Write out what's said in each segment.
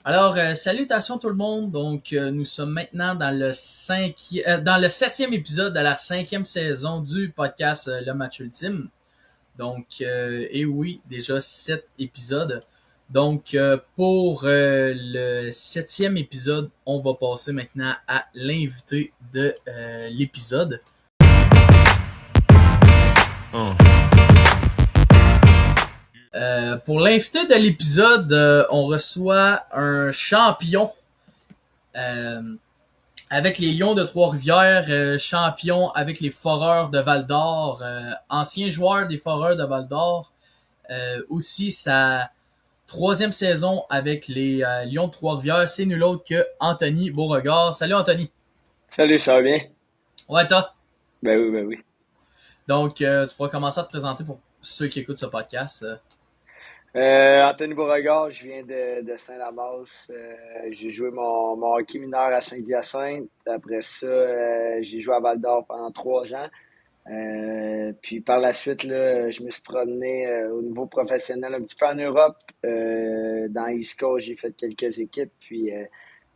Alors, salutations tout le monde. Donc, nous sommes maintenant dans dans le 7e épisode de la 5e saison du podcast Le Match Ultime. Donc, et oui, déjà 7 épisodes. Donc, pour le 7e épisode, on va passer maintenant à l'invité de l'épisode. Pour l'invité de l'épisode, on reçoit un champion avec les Lions de Trois-Rivières, champion avec les Foreurs de Val-d'Or, ancien joueur des Foreurs de Val-d'Or. Aussi sa 3e saison avec les Lions de Trois-Rivières, c'est nul autre que Anthony Beauregard. Salut Anthony. Salut, ça va bien? Ouais, toi? Ben oui, ben oui. Donc, tu pourras commencer à te présenter pour ceux qui écoutent ce podcast. Anthony Beauregard, je viens de Saint-Damas. J'ai joué mon hockey mineur à Saint-Hyacinthe. Après ça, j'ai joué à Val-d'Or pendant 3 ans. Puis par la suite, là, je me suis promené au niveau professionnel un petit peu en Europe. Dans East Coast, j'ai fait quelques équipes. Puis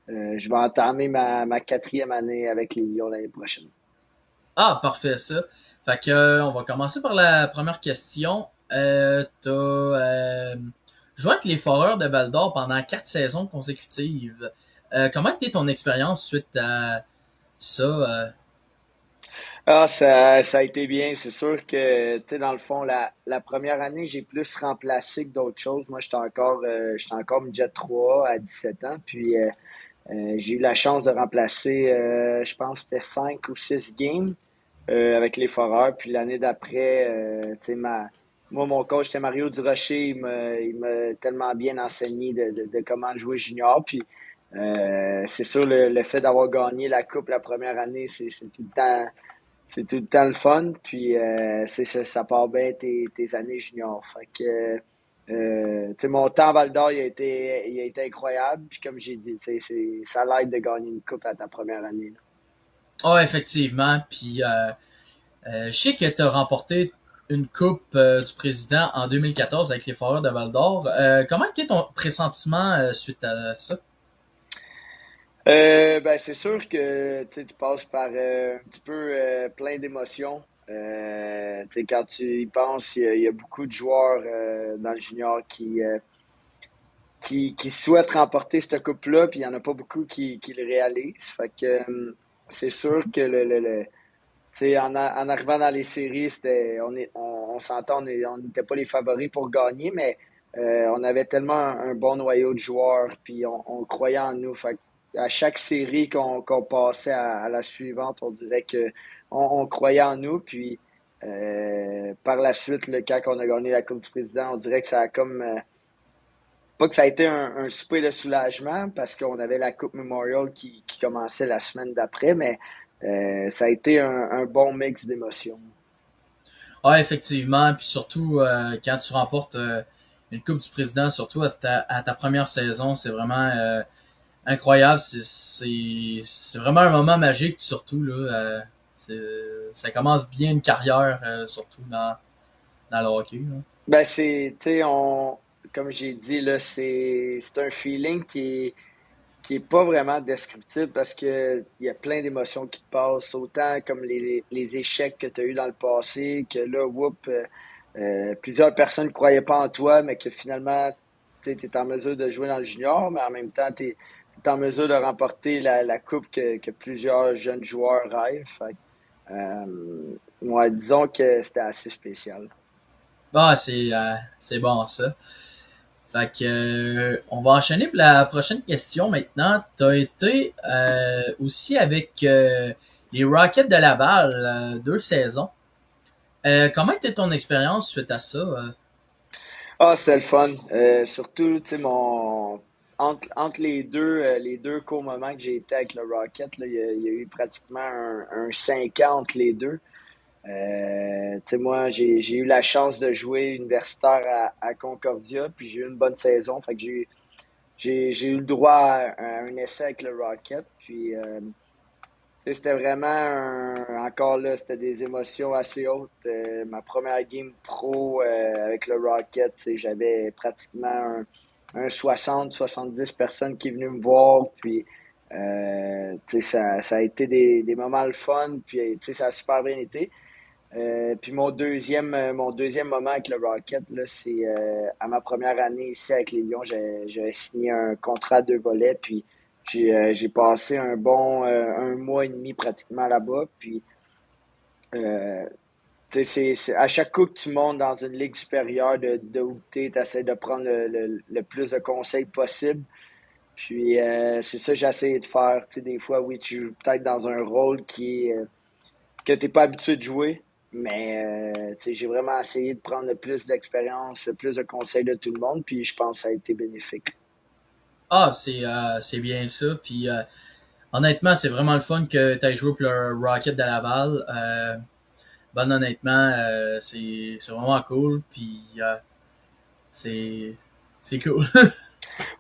je vais entamer ma 4e année avec les Lions l'année prochaine. Ah, parfait, ça. Fait que, on va commencer par la première question. T'as joué avec les Foreurs de Val-d'Or pendant 4 saisons consécutives. Comment était ton expérience suite à ça? Ça a été bien. C'est sûr que, tu sais, dans le fond, la première année, j'ai plus remplacé que d'autres choses. Moi, j'étais encore midget 3 à 17 ans. Puis, j'ai eu la chance de remplacer, je pense, que c'était 5 ou 6 games avec les Foreurs. Puis l'année d'après, tu sais, moi, mon coach, c'était Mario Durocher. Il m'a tellement bien enseigné de comment jouer junior. Puis, c'est sûr, le fait d'avoir gagné la Coupe la première année, c'est tout le temps le fun. Puis, ça part bien tes années juniors. Fait que, tu sais, mon temps à Val d'Or, il a été incroyable. Puis, comme j'ai dit, ça l'aide de gagner une coupe à ta première année, là. Ah, effectivement. Puis, je sais que t'as remporté une coupe du président en 2014 avec les Foreurs de Val-d'Or. Comment était ton pressentiment suite à ça? Ben, c'est sûr que tu passes par un petit peu plein d'émotions. Tu sais, quand tu y penses, il y a beaucoup de joueurs dans le junior qui souhaitent remporter cette coupe-là, puis il n'y en a pas beaucoup qui le réalisent. Fait que c'est sûr que tu sais, en arrivant dans les séries, on s'entend, on n'était pas les favoris pour gagner, mais on avait tellement un bon noyau de joueurs, puis on croyait en nous. Fait que, à chaque série qu'on passait à la suivante, on dirait que on croyait en nous. Puis par la suite, quand on a gagné la Coupe du Président, on dirait que ça a comme pas que ça a été un souper de soulagement parce qu'on avait la Coupe Memorial qui commençait la semaine d'après, mais ça a été un bon mix d'émotions. Ah, effectivement, puis surtout quand tu remportes une Coupe du Président, surtout à ta première saison, c'est vraiment incroyable. C'est vraiment un moment magique, surtout là. C'est, ça commence bien une carrière, surtout dans le hockey. Là. Ben, tu sais, comme j'ai dit, là, c'est un feeling qui est pas vraiment descriptible parce que il y a plein d'émotions qui te passent, autant comme les échecs que tu as eu dans le passé, que là, plusieurs personnes ne croyaient pas en toi, mais que finalement, tu es en mesure de jouer dans le junior, mais en même temps, tu es en mesure de remporter la coupe que plusieurs jeunes joueurs rêvent. Fait, ouais, disons que c'était assez spécial. Ah, c'est bon ça. Fait que on va enchaîner pour la prochaine question maintenant. T'as été aussi avec les Rockets de Laval 2 saisons. Comment était ton expérience suite à ça? Ah, c'est le fun. Surtout, tu sais, entre les deux courts moments que j'ai été avec le Rocket, là, il y a eu pratiquement un 5 ans entre les deux. Tu sais, moi, j'ai eu la chance de jouer universitaire à Concordia, puis j'ai eu une bonne saison. Fait que j'ai eu le droit à un essai avec le Rocket. Puis, tu sais, c'était vraiment encore là, c'était des émotions assez hautes. Ma première game pro avec le Rocket, tu sais, j'avais pratiquement un 60-70 personnes qui venaient me voir. Puis, tu sais, ça a été des moments le fun. Puis, tu sais, ça a super bien été. Puis mon deuxième moment avec le Rocket, là, c'est à ma première année ici avec les Lions, j'avais signé un contrat de volets, puis j'ai passé un mois et demi pratiquement là-bas. Puis euh, tu sais, à chaque coup que tu montes dans une ligue supérieure de où tu essaies de prendre le plus de conseils possible. Puis c'est ça que j'ai essayé de faire. Tu sais, des fois, oui, tu joues peut-être dans un rôle que tu n'es pas habitué de jouer. Mais tu sais, j'ai vraiment essayé de prendre le plus d'expérience, le plus de conseils de tout le monde, puis je pense que ça a été bénéfique. Ah, c'est bien ça. Puis honnêtement, c'est vraiment le fun que tu aies joué pour le Rocket de Laval. Ben honnêtement, c'est vraiment cool. Puis c'est c'est cool.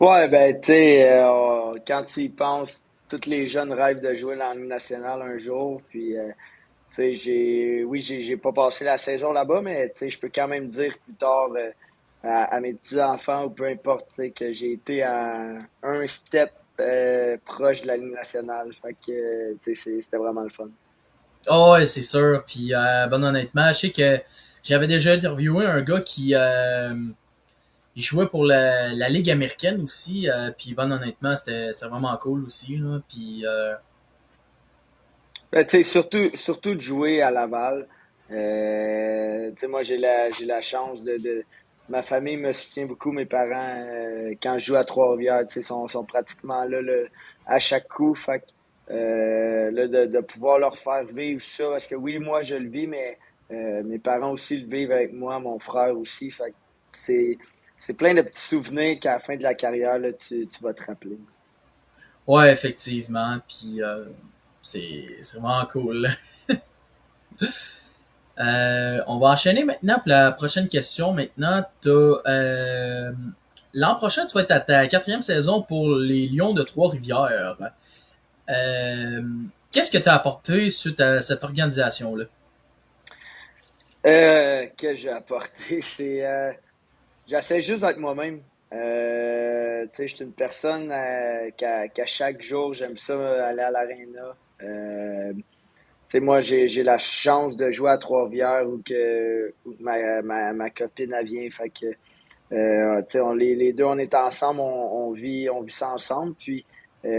Ouais, ben, tu sais, quand tu y penses, tous les jeunes rêvent de jouer dans la Ligue nationale un jour. Puis, tu sais, oui, j'ai pas passé la saison là-bas, mais tu sais, je peux quand même dire plus tard à mes petits-enfants ou peu importe, tu sais, que j'ai été à un step proche de la Ligue nationale. Fait que, tu sais, c'était vraiment le fun. Oh, ouais, c'est sûr. Puis ben honnêtement, je sais que j'avais déjà interviewé un gars qui il jouait pour la Ligue américaine aussi. Puis ben honnêtement, c'était vraiment cool aussi. Là. Puis Ben, tu sais, surtout de jouer à Laval. Tu sais, moi, j'ai la chance ma famille me soutient beaucoup. Mes parents, quand je joue à Trois-Rivières, tu sais, sont pratiquement là, à chaque coup. Fait que, là, de pouvoir leur faire vivre ça. Parce que oui, moi, je le vis, mais mes parents aussi le vivent avec moi, mon frère aussi. Fait que c'est plein de petits souvenirs qu'à la fin de la carrière, là, tu vas te rappeler. ouais, effectivement. Puis c'est vraiment cool. On va enchaîner maintenant pour la prochaine question. Maintenant, l'an prochain, tu vas être à ta quatrième saison pour les Lions de Trois-Rivières. Euh, Qu'est-ce que tu as apporté suite à cette organisation-là? Que j'ai apporté, j'essaie juste d'être moi-même. Tu sais, je suis une personne qu'à chaque jour, j'aime ça aller à l'aréna. Tu sais, moi, j'ai la chance de jouer à Trois-Rivières où ma copine, elle vient. Fait que, tu sais, les deux, on est ensemble, on vit ça ensemble. Puis,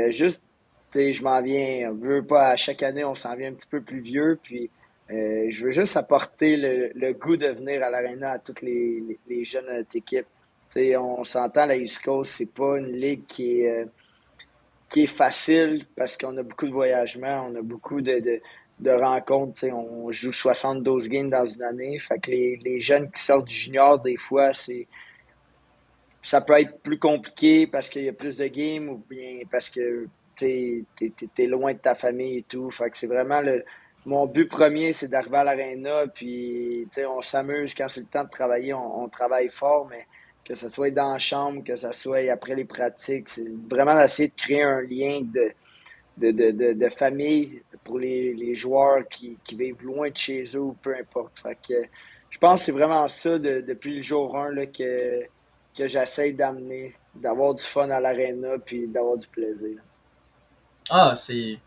juste, tu sais, je m'en viens, on veut pas, à chaque année, on s'en vient un petit peu plus vieux. Puis, je veux juste apporter le goût de venir à l'aréna à toutes les jeunes de notre équipe. Tu sais, on s'entend, la East Coast, c'est pas une ligue qui est facile parce qu'on a beaucoup de voyagements, on a beaucoup de rencontres. Tu sais, on joue 72 games dans une année. Fait que les jeunes qui sortent du junior, des fois, ça peut être plus compliqué parce qu'il y a plus de games ou bien parce que t'es loin de ta famille et tout. Fait que c'est vraiment mon but premier, c'est d'arriver à l'aréna, puis on s'amuse quand c'est le temps de travailler, on travaille fort, mais que ce soit dans la chambre, que ce soit après les pratiques, c'est vraiment d'essayer de créer un lien de famille pour les joueurs qui vivent loin de chez eux, peu importe. Fait que je pense que c'est vraiment ça depuis le jour 1 là, que j'essaie d'amener, d'avoir du fun à l'aréna puis d'avoir du plaisir. Ah, c'est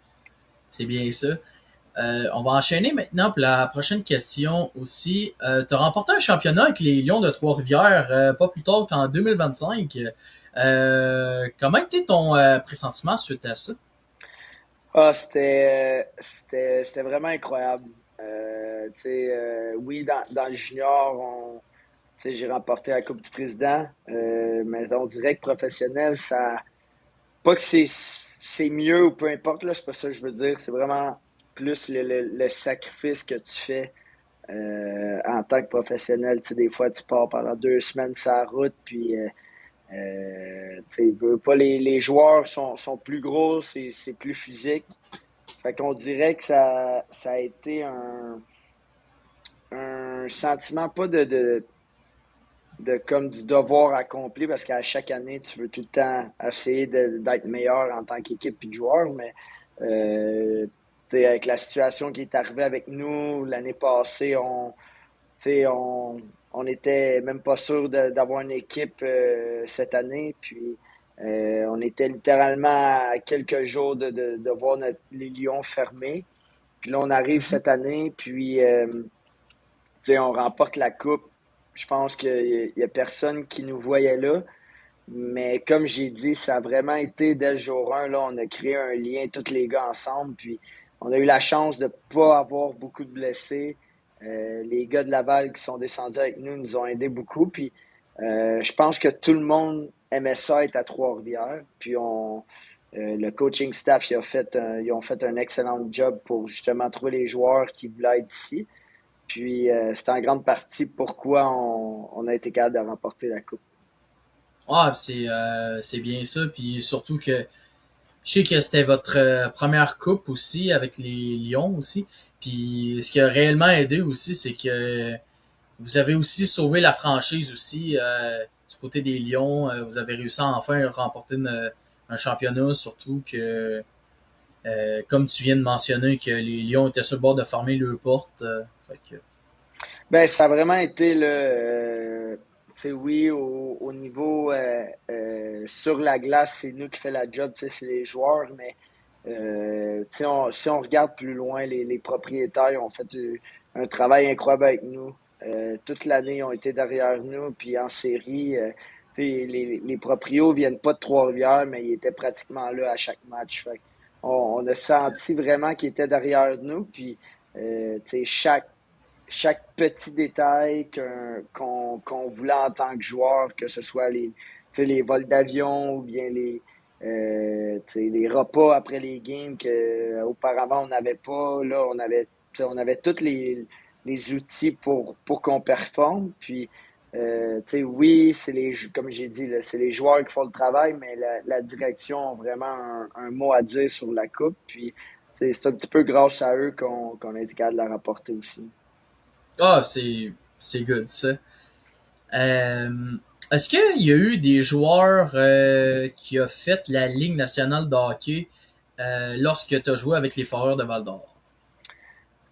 bien ça. On va enchaîner maintenant pour la prochaine question aussi. Tu as remporté un championnat avec les Lions de Trois-Rivières pas plus tard qu'en 2025. Comment était ton pressentiment suite à ça? Ah, c'était vraiment incroyable. Oui, dans le junior, j'ai remporté la Coupe du Président, mais on dirait que professionnel, ça. Pas que c'est mieux ou peu importe, là, c'est pas ça que je veux dire. C'est vraiment plus le sacrifice que tu fais en tant que professionnel. Tu sais, des fois, tu pars pendant 2 semaines sur la route, puis tu sais, veux pas, les joueurs sont plus gros, c'est plus physique. Fait qu'on dirait que ça a été un sentiment pas de comme du devoir accompli parce qu'à chaque année, tu veux tout le temps essayer d'être meilleur en tant qu'équipe et de joueur, mais tu sais, avec la situation qui est arrivée avec nous l'année passée, tu sais, on était même pas sûr d'avoir une équipe cette année, puis on était littéralement à quelques jours de voir les Lions fermés. Puis là, on arrive Mhm. cette année, puis tu sais, on remporte la coupe. Je pense qu'il y a personne qui nous voyait là. Mais comme j'ai dit, ça a vraiment été dès le jour 1, là, on a créé un lien, tous les gars ensemble. Puis on a eu la chance de ne pas avoir beaucoup de blessés. Les gars de Laval qui sont descendus avec nous nous ont aidés beaucoup. Puis je pense que tout le monde aimait ça être à Trois-Rivières. Puis le coaching staff ils ont fait un excellent job pour justement trouver les joueurs qui voulaient être ici. Puis c'est en grande partie pourquoi on a été capable de remporter la coupe. Ah, c'est bien ça. Puis surtout que je sais que c'était votre première coupe aussi avec les Lions aussi. Puis ce qui a réellement aidé aussi, c'est que vous avez aussi sauvé la franchise aussi du côté des Lions. Vous avez réussi à enfin remporter un championnat, surtout que, comme tu viens de mentionner, que les Lions étaient sur le bord de fermer leurs portes. Fait que, Ben, ça a vraiment été tu sais, oui, au niveau sur la glace, c'est nous qui fait la job, tu sais, c'est les joueurs, mais tu sais, si on regarde plus loin, les propriétaires ont fait un travail incroyable avec nous. Toute l'année, ils ont été derrière nous, puis en série, tu sais, les proprios viennent pas de Trois-Rivières, mais ils étaient pratiquement là à chaque match. Fait on a senti vraiment qu'ils étaient derrière nous, puis tu sais, chaque petit détail qu'on voulait en tant que joueur, que ce soit tu sais, les vols d'avion ou bien tu sais, les repas après les games qu'auparavant on n'avait pas. Là, tu sais, on avait tous les outils pour qu'on performe. Puis, tu sais, oui, comme j'ai dit, là, c'est les joueurs qui font le travail, mais la direction a vraiment un mot à dire sur la coupe. Puis, tu sais, c'est un petit peu grâce à eux qu'on a été capable de la rapporter aussi. ah, c'est good ça. Euh, Est-ce qu'il y a eu des joueurs qui ont fait la Ligue nationale de hockey lorsque tu as joué avec les Foreurs de Val d'Or?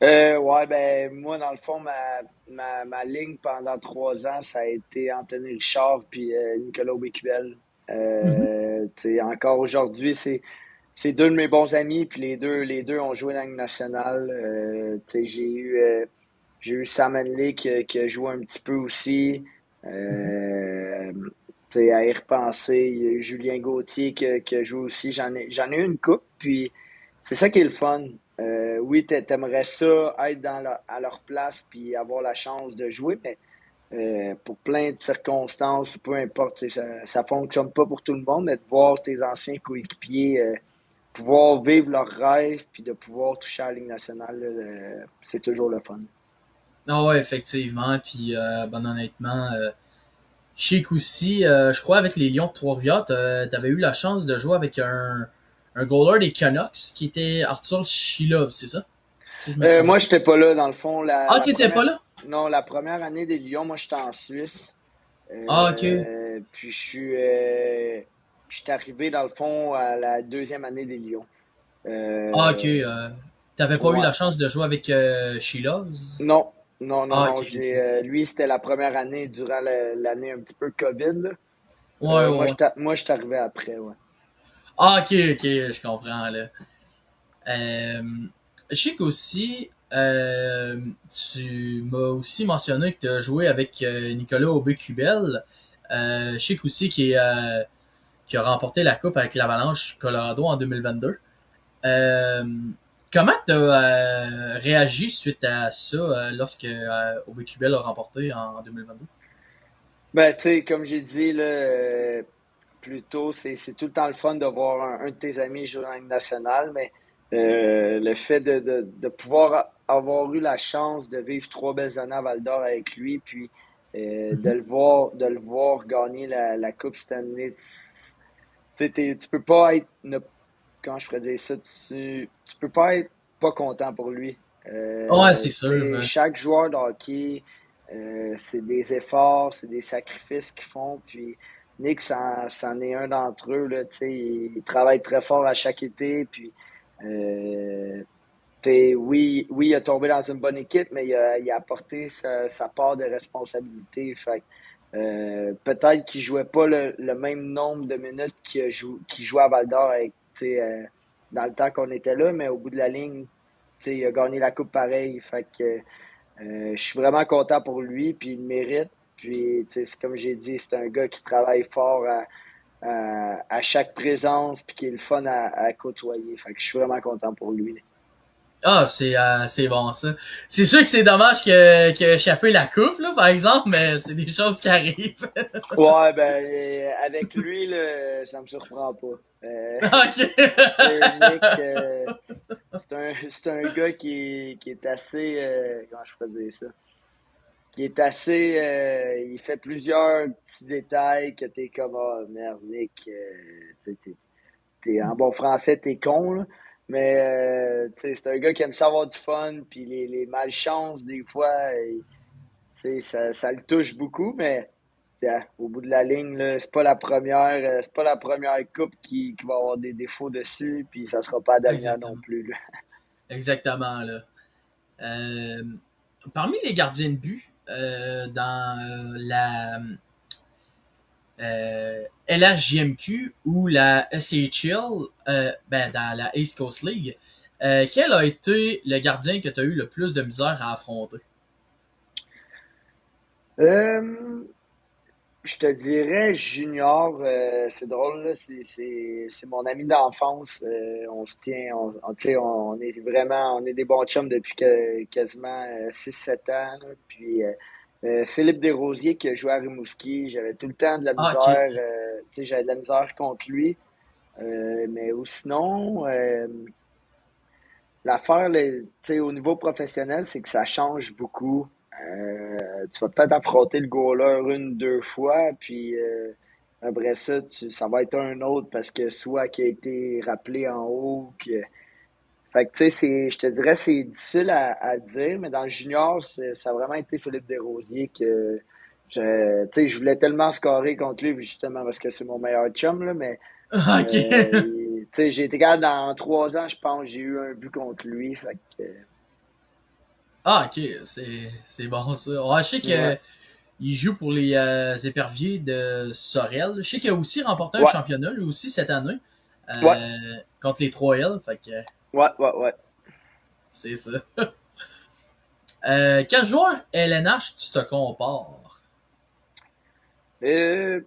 Ouais, ben moi, dans le fond, ma ligne pendant 3 ans, ça a été Anthony Richard puis Nicolas Aubequel. Mhm. Tu sais, encore aujourd'hui, c'est deux de mes bons amis, puis les deux ont joué dans la Ligue nationale. Tu sais, j'ai eu Sam Henley qui a joué un petit peu aussi. Mhm. Euh, tu sais, à y repenser, il y a eu Julien Gauthier qui a joué aussi. J'en ai eu une coupe, puis c'est ça qui est le fun. Oui, t'aimerais ça être à leur place puis avoir la chance de jouer, mais pour plein de circonstances, peu importe, ça fonctionne pas pour tout le monde, mais de voir tes anciens coéquipiers pouvoir vivre leur rêve puis de pouvoir toucher à la Ligue nationale, là, c'est toujours le fun. Ah ouais, effectivement. Puis, ben, honnêtement, je sais qu'aussi, je crois avec les Lions de Trois-Rivières, t'avais eu la chance de jouer avec un goaler des Canucks qui était Arthur Shilov, c'est ça? Si je me trompe Moi, pas. j'étais pas là, dans le fond. Ah, t'étais pas là? Non, la première année des Lions, moi, j'étais en Suisse. Ah, ok. Puis je suis arrivé, dans le fond, à la deuxième année des Lions. Ah, ok. Euh, T'avais pas eu ouais. la chance de jouer avec Shilovs? Non, non, non, Ah, non. ok, ok. Lui, c'était la première année durant l'année un petit peu COVID, là. Ouais, ouais, ouais. Moi, je suis arrivé après, ouais. Ah, ok, ok, je comprends, là. Euh, je sais qu'aussi, tu m'as aussi mentionné que tu as joué avec Nicolas Aubé-Kubel. Je sais qu'aussi qui a remporté la coupe avec l'Avalanche Colorado en 2022. Euh, comment tu as réagi suite à ça lorsque Aubé-Kubel a remporté en 2022? Ben, tu sais, comme j'ai dit, là, plus tôt, c'est tout le temps le fun de voir un de tes amis jouer en Ligue nationale, mais le fait de pouvoir avoir eu la chance de vivre 3 belles années à Val d'Or avec lui, puis de le voir gagner la Coupe Stanley, tu sais, tu peux pas être, comment je pourrais dire ça, tu peux pas être pas content pour lui. Ouais, c'est Tu sûr. sais, chaque joueur de hockey, c'est des efforts, c'est des sacrifices qu'ils font. Puis Nick, c'en est un d'entre eux. Là, tu sais, il travaille très fort à chaque été. Puis, oui, il a tombé dans une bonne équipe, mais il a apporté sa part de responsabilité. Fait peut-être qu'il jouait pas le même nombre de minutes qu'il jouait à Val d'Or avec, dans le temps qu'on était là, mais au bout de la ligne, il a gagné la coupe pareil. Fait que je suis vraiment content pour lui, puis il le mérite. Puis, c'est comme j'ai dit, c'est un gars qui travaille fort à chaque présence, puis qui est le fun à côtoyer. Fait que je suis vraiment content pour lui. Ah, c'est bon ça. C'est sûr que c'est dommage qu'il a échappé la coupe, là, par exemple, mais c'est des choses qui arrivent. Ouais, ben, avec lui, là, ça me surprend pas. Tu Ok. sais, Nick, c'est un gars qui est assez, comment je pourrais dire ça? Qui est assez, il fait plusieurs petits détails que t'es comme, ah, merde, Nick, en bon français, t'es con, là. Mais, tu sais, c'est un gars qui aime ça avoir du fun, puis les malchances, des fois, tu sais, ça le touche beaucoup, mais tiens, au bout de la ligne, là, c'est pas la première coupe qui va avoir des défauts dessus, puis ça sera pas la dernière non Exactement. plus, là. Exactement, là. Euh, Parmi les gardiens de but, dans la LHJMQ ou la SHL, ben, dans la East Coast League, quel a été le gardien que tu as eu le plus de misère à affronter? Euh, je te dirais junior, c'est drôle, là, c'est mon ami d'enfance. On se tient, tu sais, on est vraiment, on est des bons chums depuis quasiment 6-7 ans, là. Puis Philippe Desrosiers qui a joué à Rimouski, j'avais tout le temps de la Ah, misère, ok. tu sais, j'avais de la misère contre lui. Mais ou sinon, l'affaire, tu sais, au niveau professionnel, c'est que ça change beaucoup. Tu vas peut-être affronter le goaler une, deux fois, puis après ça, ça va être un autre parce que soit qui a été rappelé en haut, fait que tu sais, je te dirais, c'est difficile à dire, mais dans le junior, ça a vraiment été Philippe Desrosiers que tu sais, je voulais tellement scorer contre lui, justement parce que c'est mon meilleur chum, là, mais Ok. tu sais, j'ai été capable dans 3 ans, je pense, j'ai eu un but contre lui. Fait que, Ah, ok. C'est bon, ça. Ouais, je sais ouais. que il joue pour les éperviers de Sorel. Je sais qu'il a aussi remporté un Ouais, championnat, lui aussi, cette année, ouais, contre les 3L. Fait que ouais. c'est ça. Quel joueur LNH tu te compares? Euh,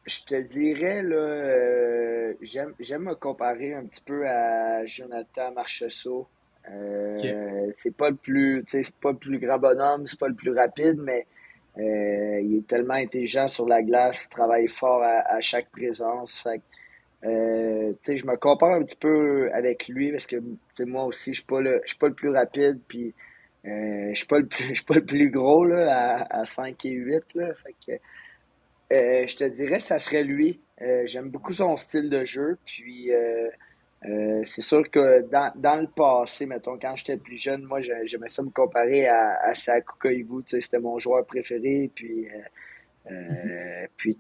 je te dirais, là, j'aime me comparer un petit peu à Jonathan Marchessault. Ok. C'est pas le plus, tu sais, c'est pas le plus grand bonhomme, c'est pas le plus rapide, mais Il est tellement intelligent sur la glace, il travaille fort à chaque présence. Fait que, tu sais, je me compare un petit peu avec lui parce que tu sais, moi aussi, je suis pas le plus rapide, puis je suis pas le plus, je suis pas le plus gros là, à 5 et 8 là. Fait que, je te dirais que ça serait lui. J'aime beaucoup son style de jeu, puis c'est sûr que dans le passé, mettons, quand j'étais plus jeune, moi, j'aimais ça me comparer à Saku Koivu, tu sais, c'était mon joueur préféré, puis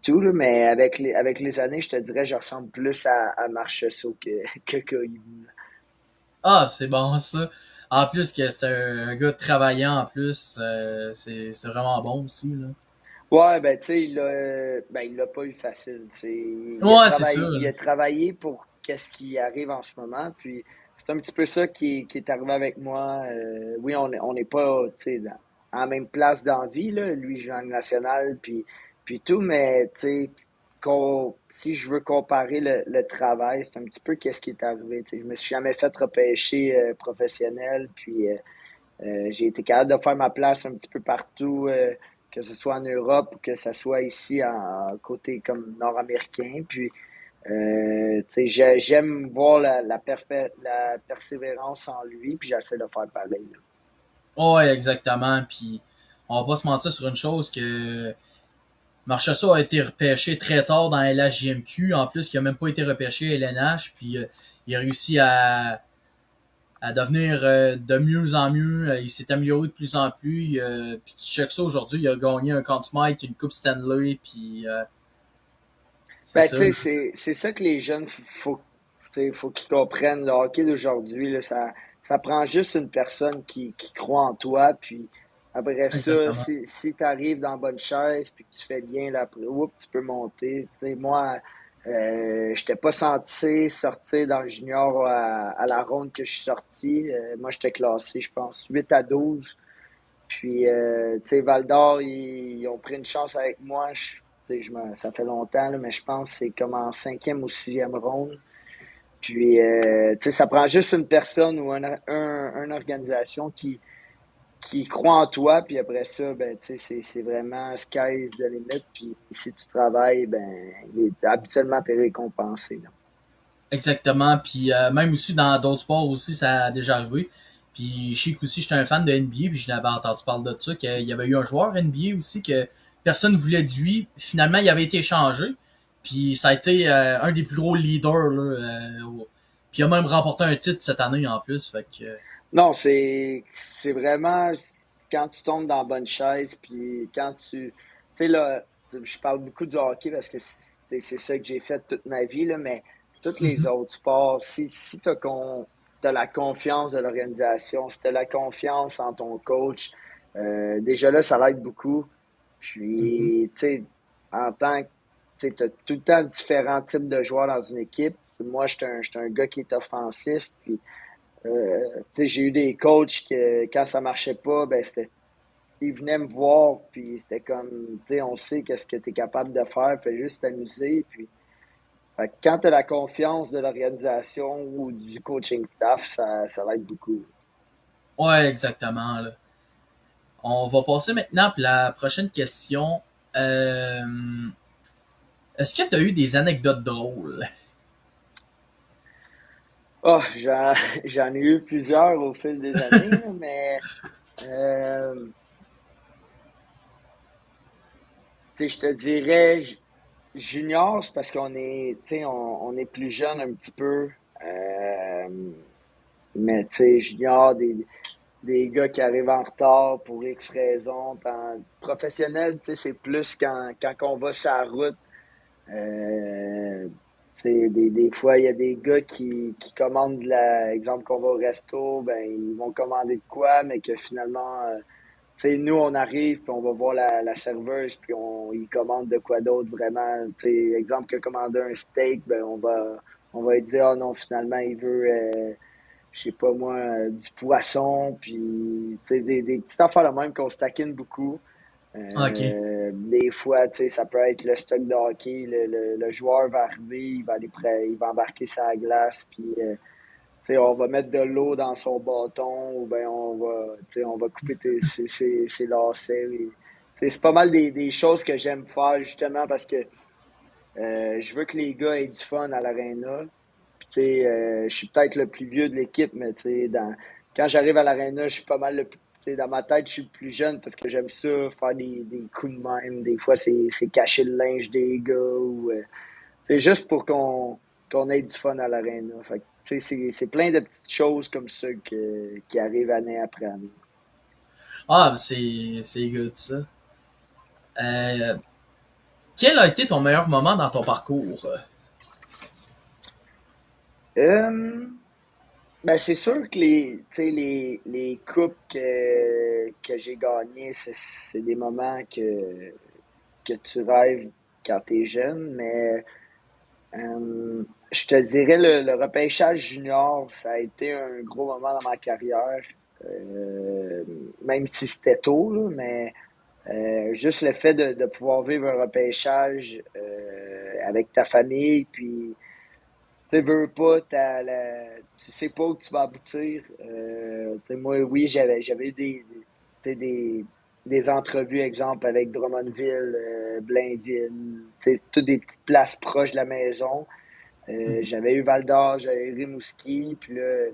tout, là, mais avec les années, je te dirais, je ressemble plus à Marchessault que Koivu. Ah, c'est bon ça. En plus que c'est un gars travaillant en plus, c'est vraiment bon aussi, là. Ouais, ben, tu sais, il l'a pas eu facile. Tu sais. Ouais, c'est ça, Il là. a travaillé pour qu'est-ce qui arrive en ce moment. Puis, c'est un petit peu ça qui est arrivé avec moi. Oui, on n'est pas, tu sais, en même place dans la vie, là. Lui, je joue en national, puis tout, mais, tu sais, si je veux comparer le travail, c'est un petit peu qu'est-ce qui est arrivé. Tu sais. Je me suis jamais fait repêcher professionnel, puis j'ai été capable de faire ma place un petit peu partout, que ce soit en Europe ou que ce soit ici en côté comme nord-américain. Puis, tu sais, j'aime voir la persévérance en lui, puis j'essaie de faire pareil. Là. Ouais, exactement. Puis on va pas se mentir sur une chose que Marchessault a été repêché très tard dans LHJMQ, en plus qu'il a même pas été repêché à LNH, puis il a réussi à devenir de mieux en mieux. Il s'est amélioré de plus en plus. Puis tu checkes ça aujourd'hui, il a gagné un Conn Smythe, une Coupe Stanley, puis c'est Ben, tu ça, là. sais, c'est ça que les jeunes, tu sais, faut qu'ils comprennent. Le hockey d'aujourd'hui, là, ça prend juste une personne qui croit en toi. Puis après ça, Exactement. si tu arrives dans la bonne chaise, puis que tu fais bien, là, après, oups, tu peux monter. Tu sais, moi, je t'ai pas senti sortir dans le junior à la ronde que je suis sorti. Moi, j'étais classé, je pense, 8 à 12. Puis, tu sais, Val d'Or, ils ont pris une chance avec moi. Tu sais, ça fait longtemps, là, mais je pense que c'est comme en cinquième ou sixième ronde. Puis, tu sais, ça prend juste une personne ou une organisation qui croit en toi. Puis après ça, ben, tu sais, c'est vraiment sky is the limit. Puis si tu travailles, ben, habituellement, t'es récompensé. Là. Exactement. Puis même aussi dans d'autres sports aussi, ça a déjà arrivé. Puis je sais qu'aussi j'étais un fan de NBA, puis je n'avais entendu parler de ça, qu'il y avait eu un joueur NBA aussi que personne ne voulait de lui. Finalement, il avait été échangé. Puis ça a été un des plus gros leaders. Là, puis il a même remporté un titre cette année en plus. Fait que Non, c'est vraiment quand tu tombes dans la bonne chaise, puis quand tu sais là, je parle beaucoup du hockey parce que c'est ça que j'ai fait toute ma vie là, mais tous les autres sports, si t'as la confiance de l'organisation, si t'as la confiance en ton coach, déjà là ça l'aide beaucoup. Mhm. Puis tu sais, en tant que tu sais, t'as tout le temps différents types de joueurs dans une équipe. Moi, j'étais un gars qui est offensif, puis tu sais, j'ai eu des coachs que quand ça marchait pas, ben ils venaient me voir, puis c'était comme, tu sais, on sait qu'est-ce que tu es capable de faire, fais juste t'amuser. Puis, fait que quand tu as la confiance de l'organisation ou du coaching staff, ça va être beaucoup. Ouais, exactement. Là. On va passer maintenant pour la prochaine question. Euh, Est-ce que tu as eu des anecdotes drôles? Oh, j'en ai eu plusieurs au fil des années, là, mais euh, tu sais, je te dirais, junior, c'est parce qu'on est, tu sais, on est plus jeune un petit peu. Euh, mais tu sais, junior, des gars qui arrivent en retard pour X raisons. Professionnel, tu sais, c'est plus quand on va sur la route. Euh, tu sais, des fois, il y a des gars qui commandent, exemple qu'on va au resto, ben, ils vont commander de quoi, mais que finalement, tu sais, nous, on arrive, puis on va voir la serveuse, puis ils commandent de quoi d'autre, vraiment. Tu sais, exemple, que commander un steak, ben, on va lui dire, ah non, finalement, il veut, je sais pas moi, du poisson, puis tu sais, des petites affaires de même qu'on se taquine beaucoup. Ok. Des fois, tu sais, ça peut être le stock de hockey, le joueur va arriver, il va embarquer sa glace, puis tu sais, on va mettre de l'eau dans son bâton, ou bien tu sais, on va couper ses lacets. Tu c'est pas mal des choses que j'aime faire justement parce que je veux que les gars aient du fun à l'aréna. Puis, tu sais, je suis peut-être le plus vieux de l'équipe, mais tu sais, quand j'arrive à l'aréna, je suis pas mal tu sais, dans ma tête, je suis le plus jeune parce que j'aime ça, faire des coups de même. Des fois, c'est cacher le linge des gars ou c'est juste pour qu'on ait du fun à l'aréna. Fait que, tu sais, c'est plein de petites choses comme ça qui arrivent année après année. Ah, c'est good, ça. Euh, Quel a été ton meilleur moment dans ton parcours? Euh, Ben, c'est sûr que tu sais, les coupes que j'ai gagnées, c'est des moments que tu rêves quand tu es jeune, mais je te dirais le repêchage junior, ça a été un gros moment dans ma carrière, euh, même si c'était tôt, là, mais juste le fait de pouvoir vivre un repêchage avec ta famille, puis tu sais, veux pas, tu sais pas où tu vas aboutir. Tu sais, moi, oui, j'avais eu tu sais, des entrevues, exemple, avec Drummondville, Blainville, tu sais, toutes des petites places proches de la maison. J'avais eu Val d'Or, j'avais eu Rimouski, puis là,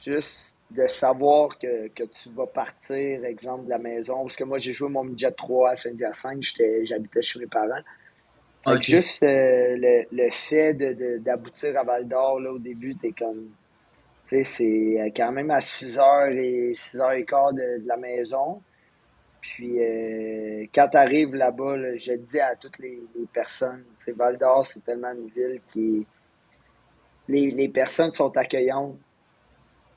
juste de savoir que tu vas partir, exemple, de la maison, parce que moi, j'ai joué mon midget 3 à Saint-Hyacinthe, j'habitais chez mes parents. Fait que Ok. juste le fait d'aboutir à Val d'Or, là, au début, t'es comme. Tu sais, c'est quand même à 6h et 6h15 de la maison. Puis quand t'arrives là-bas, là, je le dis à toutes les personnes, tu sais, Val d'Or, c'est tellement une ville qui. Les personnes sont accueillantes.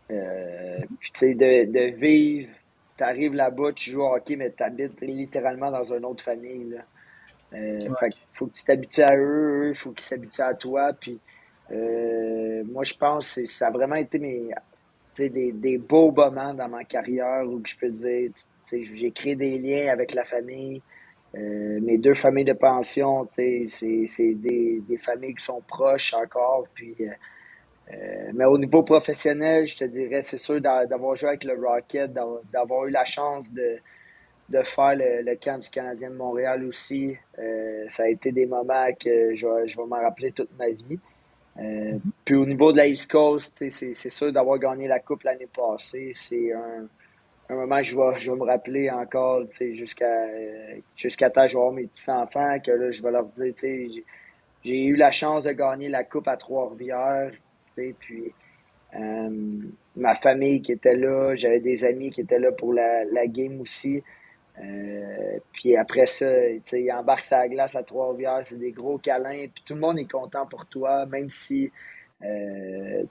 Puis tu sais, de vivre, t'arrives là-bas, tu joues au hockey, mais t'habites littéralement dans une autre famille, là. Fait qu'il Ouais. faut que tu t'habitues à eux, il faut qu'ils s'habituent à toi. Puis moi, je pense que ça a vraiment été tu sais, des beaux moments dans ma carrière où je peux dire, tu sais, j'ai créé des liens avec la famille. Mes deux familles de pension, tu sais, c'est des familles qui sont proches encore. Puis, mais au niveau professionnel, je te dirais, c'est sûr d'avoir joué avec le Rocket, d'avoir eu la chance de faire le camp du Canadien de Montréal aussi. Ça a été des moments que je vais m'en rappeler toute ma vie. Puis au niveau de la East Coast, c'est sûr d'avoir gagné la Coupe l'année passée. C'est un moment que je vais me rappeler encore jusqu'à temps que je vais avoir mes petits-enfants, que là, je vais leur dire, j'ai eu la chance de gagner la Coupe à Trois-Rivières. Puis euh, ma famille qui était là, j'avais des amis qui étaient là pour la game aussi. Puis après ça, tu sais, il embarque sa glace à Trois-Rivières, c'est des gros câlins, puis tout le monde est content pour toi, même si, tu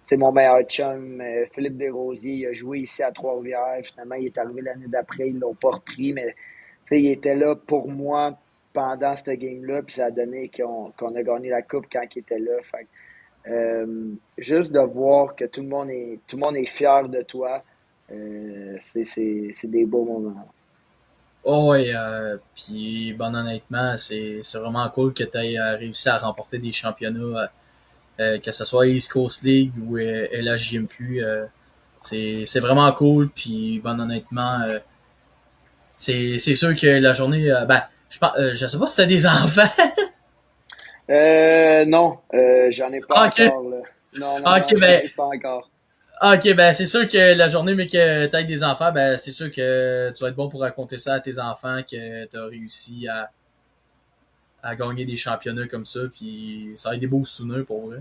sais, mon meilleur chum, Philippe Desrosiers, il a joué ici à Trois-Rivières, finalement, il est arrivé l'année d'après, ils l'ont pas repris, mais, tu sais, il était là pour moi pendant cette game-là, puis ça a donné qu'on a gagné la coupe quand il était là. Fait que, juste de voir que tout le monde est fier de toi, c'est des beaux moments. Oh, ouais, puis bon, honnêtement, c'est vraiment cool que tu aies réussi à remporter des championnats, que ce soit East Coast League ou LHJMQ. C'est vraiment cool, puis bon, honnêtement, c'est sûr que la journée, ben, je sais pas si t'as des enfants. Non, j'en ai pas Ah, ok. encore, là. Non, non, Ah, non, ok, j'en ben, ai pas encore. ok, ben, c'est sûr que la journée, mais que t'aies des enfants, ben, c'est sûr que tu vas être bon pour raconter ça à tes enfants, que t'as réussi à gagner des championnats comme ça, puis ça va être des beaux souvenirs pour eux.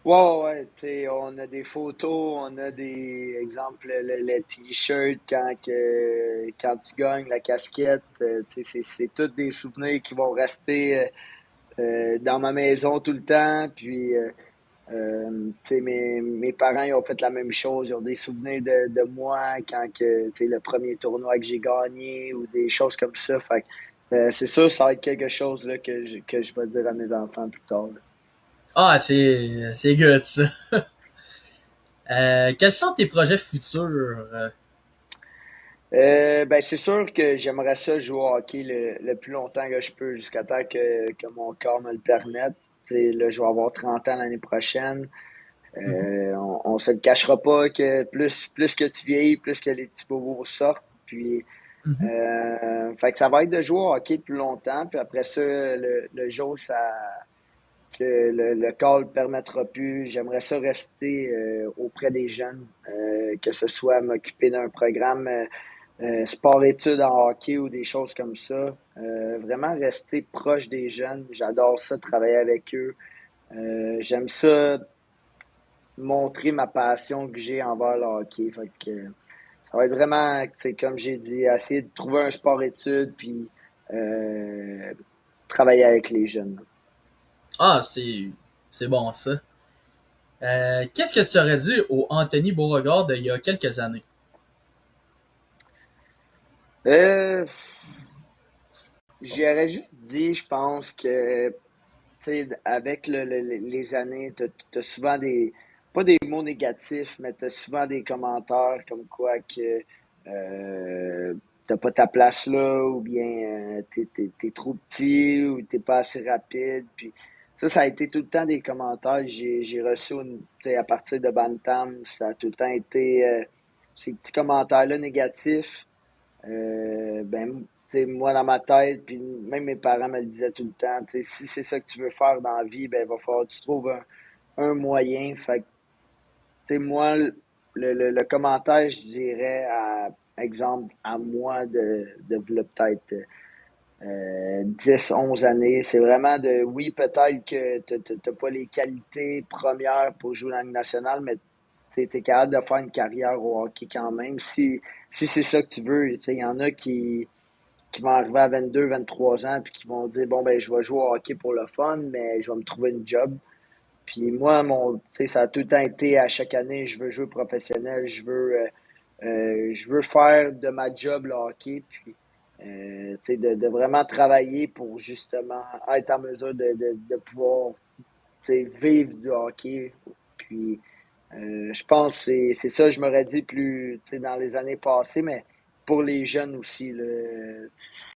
Ouais, ouais, ouais, tu sais, on a des photos, on a des exemples, le t-shirt quand tu gagnes, la casquette, tu sais, c'est tous des souvenirs qui vont rester dans ma maison tout le temps. Puis, tu sais, mes parents, ils ont fait la même chose. Ils ont des souvenirs de moi quand tu sais, le premier tournoi que j'ai gagné ou des choses comme ça. Fait que, c'est sûr, ça va être quelque chose là, que je vais dire à mes enfants plus tard, là. Ah, c'est good, ça. Quels sont tes projets futurs? Ben, c'est sûr que j'aimerais ça jouer au hockey le plus longtemps que je peux jusqu'à temps que mon corps me le permette. Tu sais, là, je vais avoir 30 ans l'année prochaine. On se le cachera pas que plus que tu vieillis, plus que les petits bobos sortent. Puis Mhm. Fait que ça va être de jouer au hockey plus longtemps. Puis après ça, le jour que le corps ne le permettra plus, j'aimerais ça rester auprès des jeunes, que ce soit m'occuper d'un programme sport-études en hockey ou des choses comme ça. Vraiment rester proche des jeunes. J'adore ça, travailler avec eux. J'aime ça montrer ma passion que j'ai envers le hockey. Fait que, ça va être vraiment, comme j'ai dit, essayer de trouver un sport-études puis euh, travailler avec les jeunes. Ah, c'est bon ça. Qu'est-ce que tu aurais dit au Anthony Beauregard d'il y a quelques années? Euh, J'aurais juste dit, je pense que avec les années, t'as souvent pas des mots négatifs, mais t'as souvent des commentaires comme quoi que t'as pas ta place là, ou bien t'es trop petit, ou t'es pas assez rapide. Puis ça a été tout le temps des commentaires. J'ai reçu à partir de Bantam, ça a tout le temps été ces petits commentaires-là négatifs. Ben, moi, dans ma tête, puis même mes parents me le disaient tout le temps, si c'est ça que tu veux faire dans la vie, ben, il va falloir que tu trouves un moyen. Fait que, moi, le commentaire, je dirais, exemple, à moi de v'là peut-être 10, 11 années, c'est vraiment oui, peut-être que tu n'as pas les qualités premières pour jouer dans la Ligue nationale, mais tu es capable de faire une carrière au hockey quand même. Si c'est ça que tu veux, il y en a qui vont arriver à 22, 23 ans, puis qui vont dire, bon, ben, je vais jouer au hockey pour le fun, mais je vais me trouver une job. Puis moi, ça a tout le temps été à chaque année, je veux jouer professionnel, je veux faire de ma job le hockey, puis de vraiment travailler pour justement être en mesure de pouvoir vivre du hockey. Puis je pense que c'est ça, je m'aurais dit plus dans les années passées, mais pour les jeunes aussi, là,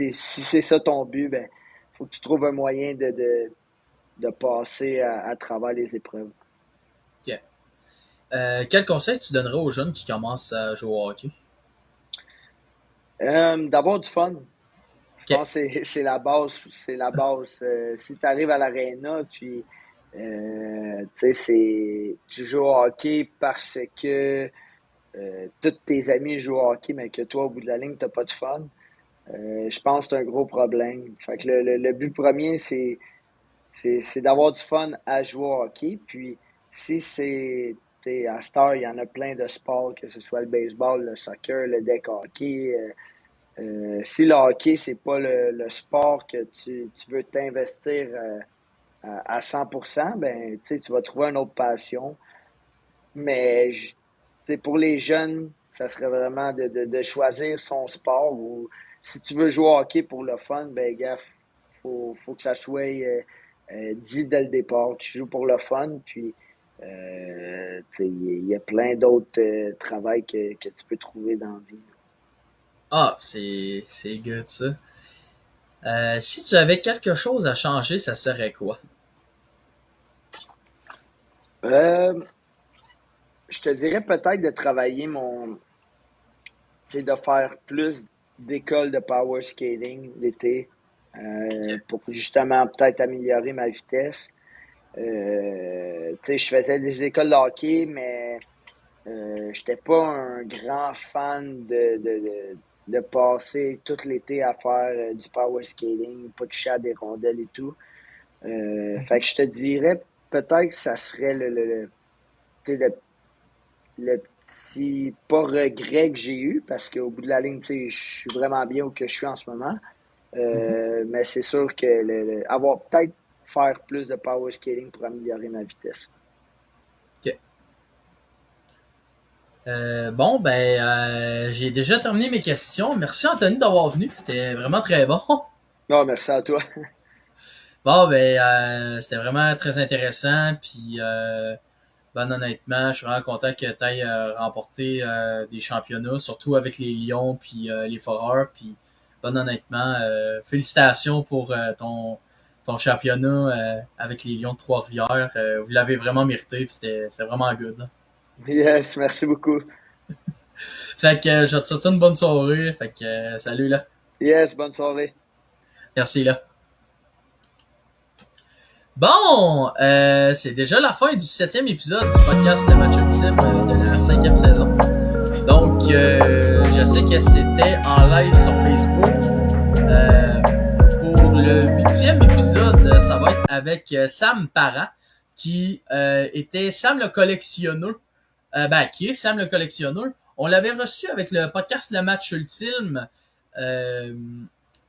si c'est ça ton but, ben faut que tu trouves un moyen de passer à travers les épreuves. Ok. Quel conseil tu donnerais aux jeunes qui commencent à jouer au hockey? D'avoir du fun. Je Ok. pense que c'est la base. C'est la base. Si tu arrives à l'aréna, puis tu joues au hockey parce que tous tes amis jouent au hockey, mais que toi, au bout de la ligne, t'as pas de fun. Je pense que c'est un gros problème. Fait que le but premier, c'est d'avoir du fun à jouer au hockey. Puis si à cette heure, il y en a plein de sports, que ce soit le baseball, le soccer, le deck hockey. Si le hockey, c'est pas le sport que tu veux t'investir à 100%, ben tu vas trouver une autre passion. Mais pour les jeunes, ça serait vraiment de choisir son sport. Ou si tu veux jouer au hockey pour le fun, ben gars, faut que ça soit dit dès le départ. Tu joues pour le fun, puis il y a plein d'autres travails que tu peux trouver dans la vie. Ah, c'est good ça. Si tu avais quelque chose à changer, ça serait quoi? Euh, je te dirais peut-être de travailler de faire plus d'écoles de power skating l'été Ok. pour justement peut-être améliorer ma vitesse. Je faisais des écoles de hockey, mais j'étais pas un grand fan de passer tout l'été à faire du power skating, pas toucher à des rondelles et tout. Fait que je te dirais peut-être que ça serait tu sais, le petit pas regret que j'ai eu parce qu'au bout de la ligne, je suis vraiment bien où que je suis en ce moment. Mhm. Mais c'est sûr que avoir peut-être faire plus de power skating pour améliorer ma vitesse. Ok. Bon, ben, j'ai déjà terminé mes questions. Merci Anthony d'avoir venu. C'était vraiment très bon. Non, merci à toi. Bon, ben, c'était vraiment très intéressant. Puis, ben, honnêtement, je suis vraiment content que tu aies remporté des championnats, surtout avec les Lions puis les Foreurs. Puis, ben, honnêtement, félicitations pour ton championnat avec les Lions de Trois-Rivières. Vous l'avez vraiment mérité. Puis c'était vraiment good, là. Yes, merci beaucoup. Fait que je vais te souhaiter une bonne soirée. Fait que salut là. Yes, bonne soirée. Merci là. Bon, c'est déjà la fin du 7e épisode du podcast Le Match Ultime de la 5e saison. Donc, je sais que c'était en live sur Facebook. Pour le 8e épisode, ça va être avec Sam Parent, qui était Sam le collectionneur. Qui est Sam le collectionneur. On l'avait reçu avec le podcast Le Match Ultime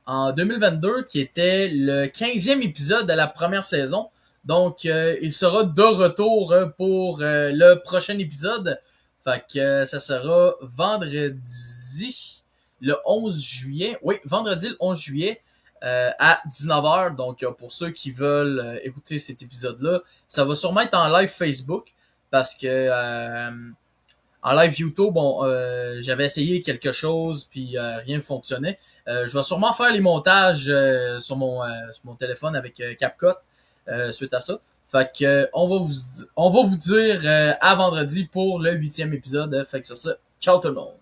en 2022, qui était le 15e épisode de la première saison. Donc, il sera de retour pour le prochain épisode. Fait que ça sera vendredi le 11 juillet. Oui, vendredi le 11 juillet à 19h. Donc, pour ceux qui veulent écouter cet épisode-là, ça va sûrement être en live Facebook parce que en live YouTube, bon, j'avais essayé quelque chose puis rien ne fonctionnait. Je vais sûrement faire les montages sur mon téléphone avec CapCut suite à ça. Fait que on va vous dire à vendredi pour le 8e épisode. Fait que sur ça, ciao tout le monde.